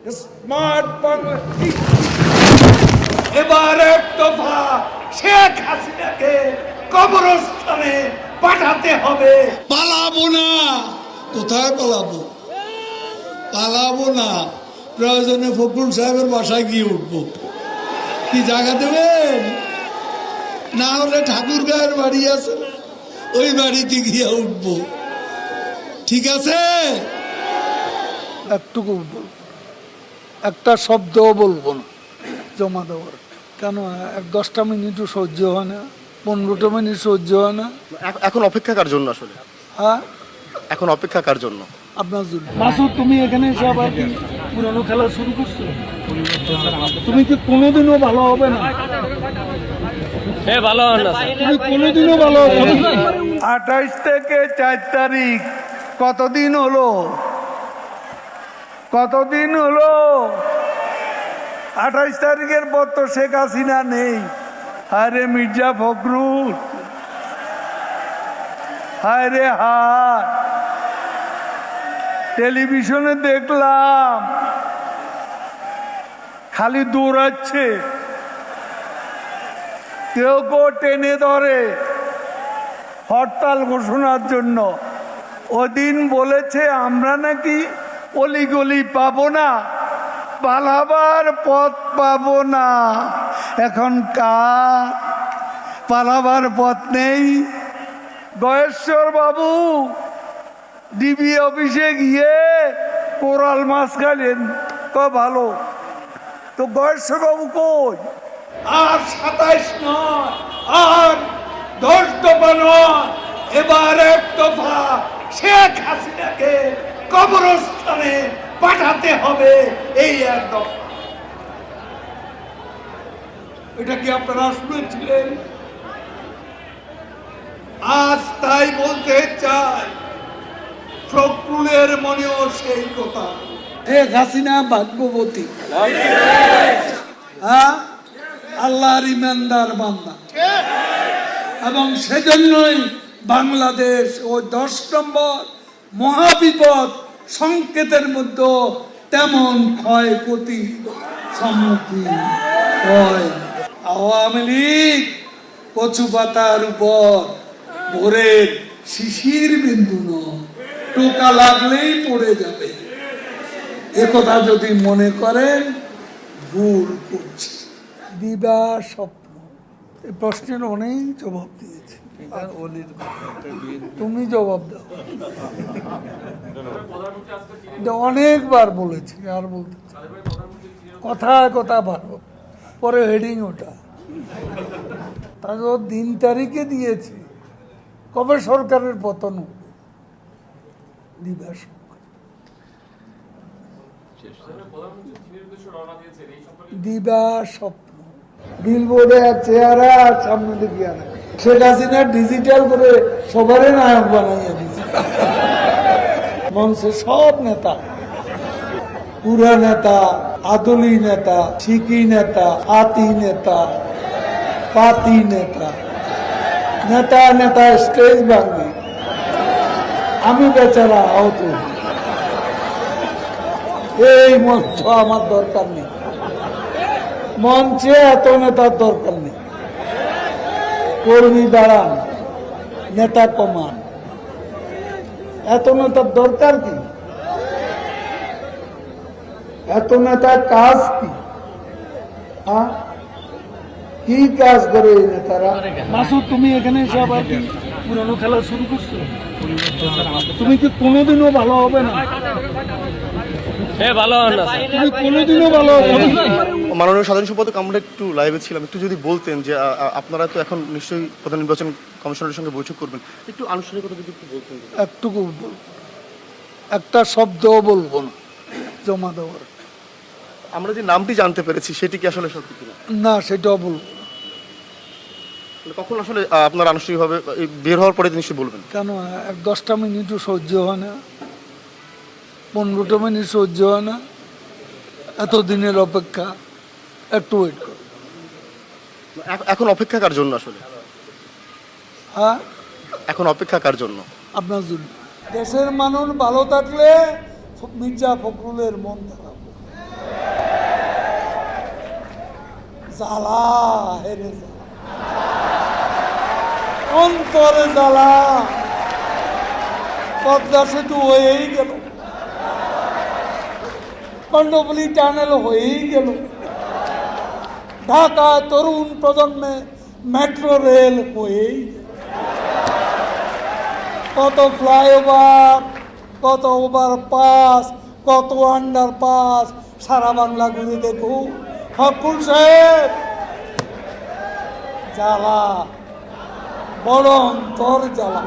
Smart Bangladesh এবার এক দফা শেখ হাসিনাকে কবরস্থানে পাঠাতে হবে। পালাবো না। কোথায় পালাবো? পালাবো না। প্রয়োজনে ফখরুল সাহেবের বাসায় গিয়ে উঠবো। কি জায়গা দেবেন? না হলে ঠাকুর গায়ের বাড়ি আছে, ওই বাড়িতে গিয়ে উঠবো। ঠিক আছে? একটুকু একটা শব্দও বলবো না জমা দেওয়ার। কেন 10টা মিনিটও সহ্য হয় না, 15টা মিনিট সহ্য হয় না। এখন অপেক্ষা কার জন্য আসলে? হ্যাঁ, এখন অপেক্ষা কার জন্য? আপনার জন্য। মাসুদ, তুমি এখানে এসে আবার কি পুরানো খেলা শুরু করছো? তুমি কি কোনোদিনও ভালো হবে না? ভালো হন না তুমি কোনোদিনও ভালো হবে না। 28 থেকে 4 তারিখ কতদিন হলো? 28 তারিখের পর তো শেখ হাসিনা নেই। আরে মির্জা ফখরুল, হায়রে হায়, টেলিভিশনে দেখলাম খালি দৌড়াচ্ছে, কেউ টেনে ধরে হরতাল ঘোষণার জন্য। ওদিন বলেছে আমরা নাকি অলিগলি পাবো না, পালাবার পথ পাবো না। এখন কার পালাবার পথ নেই? গয়েশ্বর বাবু ডিবি অফিসে গিয়ে কোরাল মাছ খাইলেন, ভালো তো। গয়েশ্বর বাবু কই? আর 27 নয়, আর 10 দফা নয়, এবার এক দফা শেখ হাসিনাকে কবরস্থানে পাঠাতে হবে। এই এক দফা। এটা কি আপনারা শুনেছিলেন? আজ তাই বলতে চাই, ফখরুলের মনেও সেই কথা। শেখ হাসিনা ভাগ্যবতী, হ্যাঁ, আল্লাহর ইমানদার বান্দা, এবং সেজন্যই বাংলাদেশ ও 10 নম্বর মহাবিপদ সংকেতের মধ্যে তেমন ক্ষয়ক্ষতি সম্মুখীন হয়। আওয়ামী লীগ কচু পাতার উপর ভোরের শিশির বিন্দু নয়, টোকা লাগলেই পড়ে যাবে। একথা যদি মনে করেন ভুল করছি। দিবা স্বপ্ন, এই প্রশ্নের অনেক জবাব দিয়েছি, তুমি জবাব দাও। এটা অনেকবার বলেছি, আর বলতে চাই। কথায় কথা ভালো, পরে হেডিং ওটা তারপর দিন তারিখে দিয়েছি কবে সরকারের পতন হবে। দিবা স্বপ্ন, দিবা স্বপ্ন, বিলবোর্ডে চেহারা আর সামনে দিকে আনা। শেখ হাসিনা ডিজিটাল করে সবারই নায়ক বানাইয়া দিচ্ছে। মঞ্চে সব নেতা, পুরা নেতা, আদলি নেতা, শিকি নেতা, আতি নেতা, পাতি নেতা, নেতা নেতা স্টেজ ভাঙি, আমি বেচারা আহত। এই মঞ্চ আমার দরকার নেই, মঞ্চে এত নেতার দরকার নেই। কর্মী দাঁড়ান, নেতা কমান, এত নেতার দরকার কি? এত নেতার কাজ কি? কি কাজ করে এই নেতারা? মাসুদ, তুমি এখানে এসে আবার কি পুরানো খেলা শুরু করছো? তুমি কি কোনোদিনও ভালো হবে না? ভালো হন না তুমি কোনোদিনও ভালো হবে না। মাননীয় সাধারণ সম্পাদক, আমরা একটু লাইভে ছিলাম, একটু যদি বলতেন যে আপনারা তো এখন নিশ্চয়ই প্রধান নির্বাচন কমিশনারের সঙ্গে বৈঠক করবেন, একটু আনুষ্ঠানিকতা যদি একটু বলতেন। একটুকু একটা শব্দও বলবো না জমা দেওয়ার। আমরা যে নামটি জানতে পেরেছি সেটি কি আসলে সত্যি কিনা? না, সেটাও বলবো না। কখন আসলে আপনার আনুষ্ঠানিকভাবে বের হওয়ার পরে নিশ্চয়ই বলবেন? কেন 10টা মিনিটও সহ্য হয় না, 15টা মিনিট সহ্য হয় না। এতদিনের অপেক্ষা, একটু ওয়েট করো। এখন অপেক্ষা কার জন্য আসলে? হ্যাঁ, এখন অপেক্ষা কার জন্য? আপনার জন্য। দেশের মানুষ ভালো থাকলে মির্জা ফখরুলের মন খারাপ। জ্বালা হেরে জ্বালা, অন্তরে জ্বালা। পদ্মা সেতু হয়েই গেল, কর্ণফুলী টানেল হয়েই গেল, ঢাকা তরুণ প্রজন্মে মেট্রো রেল হয়েই গেল। কত ফ্লাইওভার, কত ওভারপাস, কত আন্ডারপাস, সারা বাংলা ঘুরে দেখুন। ফখরুল সাহেব, জ্বালা, বড় অন্তর জ্বালা।